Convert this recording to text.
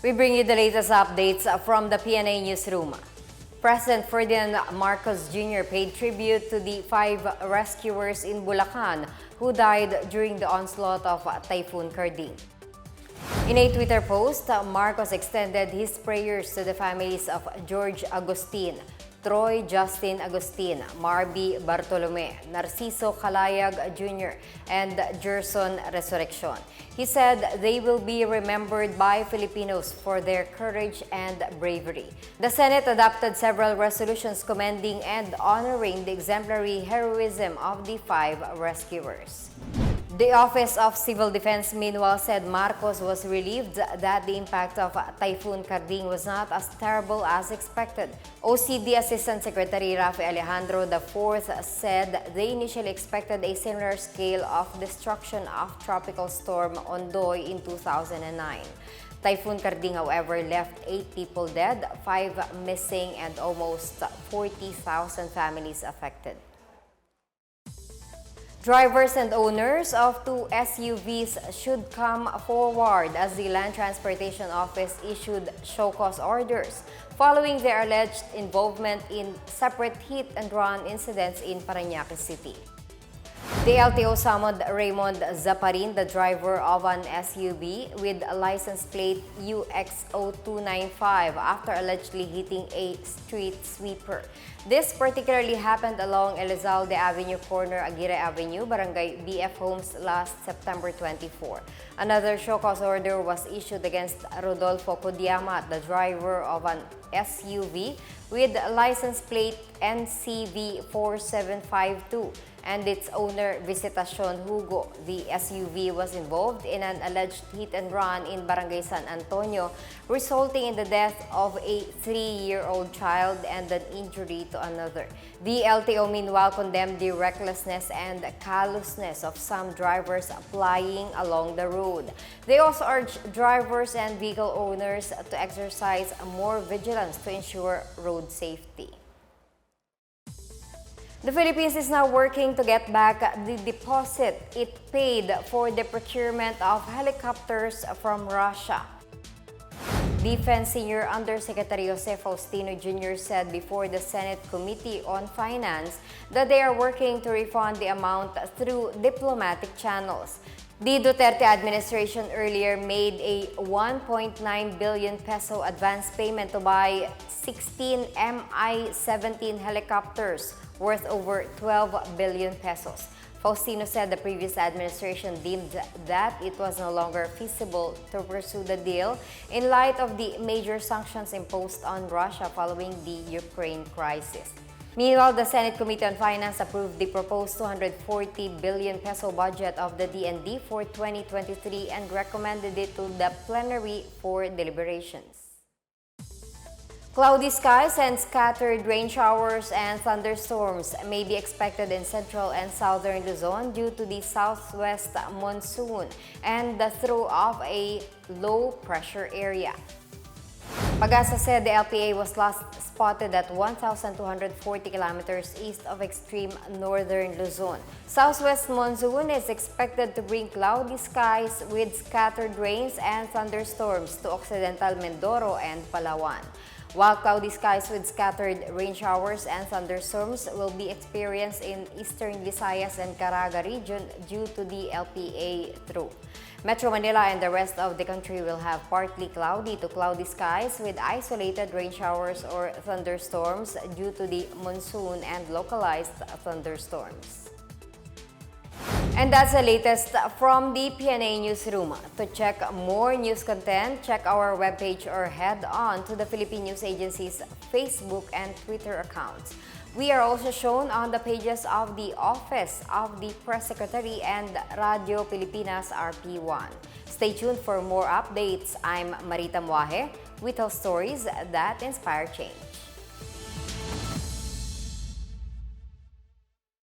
We bring you the latest updates from the Pna Newsroom. President Ferdinand Marcos Jr. paid tribute to the 5 rescuers in Bulacan who died during the onslaught of Typhoon Karding. In a Twitter post, Marcos extended his prayers to the families of George Agustin, Troy Justin Agustin, Marby Bartolome, Narciso Calayag Jr., and Gerson Resurrection. He said they will be remembered by Filipinos for their courage and bravery. The Senate adopted several resolutions commending and honoring the exemplary heroism of the 5 rescuers. The Office of Civil Defense meanwhile said Marcos was relieved that the impact of Typhoon Karding was not as terrible as expected. OCD Assistant Secretary Rafi Alejandro IV said they initially expected a similar scale of destruction of Tropical Storm Ondoy in 2009. Typhoon Karding, however, left 8 people dead, 5 missing, and almost 40,000 families affected. Drivers and owners of 2 SUVs should come forward as the Land Transportation Office issued show-cause orders following their alleged involvement in separate hit-and-run incidents in Parañaque City. The LTO summoned Raymond Zaparin, the driver of an SUV with a license plate UX0295, after allegedly hitting a street sweeper. This particularly happened along Elizalde Avenue corner, Aguirre Avenue, Barangay BF Homes last September 24. Another show-cause order was issued against Rodolfo Codiamat, the driver of an SUV with license plate NCV4752, and its owner Visitacion Hugo. The SUV was involved in an alleged hit-and-run in Barangay San Antonio, resulting in the death of a 3-year-old child and an injury to another. The LTO meanwhile condemned the recklessness and callousness of some drivers flying along the road. They also urged drivers and vehicle owners to exercise more vigilance to ensure road safety. The Philippines is now working to get back the deposit it paid for the procurement of helicopters from Russia. Defense Senior Undersecretary Jose Faustino Jr. said before the Senate Committee on Finance that they are working to refund the amount through diplomatic channels. The Duterte administration earlier made a 1.9 billion peso advance payment to buy 16 Mi-17 helicopters worth over 12 billion pesos. Faustino said the previous administration deemed that it was no longer feasible to pursue the deal in light of the major sanctions imposed on Russia following the Ukraine crisis. Meanwhile, the Senate Committee on Finance approved the proposed 240 billion peso budget of the DND for 2023 and recommended it to the plenary for deliberations. Cloudy skies and scattered rain showers and thunderstorms may be expected in Central and Southern Luzon due to the southwest monsoon and the through of a low-pressure area. Pag-asa said the LPA was last spotted at 1,240 kilometers east of extreme northern Luzon. Southwest monsoon is expected to bring cloudy skies with scattered rains and thunderstorms to Occidental Mindoro and Palawan, while cloudy skies with scattered rain showers and thunderstorms will be experienced in eastern Visayas and Caraga region due to the LPA trough. Metro Manila and the rest of the country will have partly cloudy to cloudy skies with isolated rain showers or thunderstorms due to the monsoon and localized thunderstorms. And that's the latest from the Pna Newsroom. To check more news content, check our webpage or head on to the Philippine News Agency's Facebook and Twitter accounts. We are also shown on the pages of the Office of the Press Secretary and Radio Pilipinas RP1. Stay tuned for more updates. I'm Marita Muaje. We tell stories that inspire change.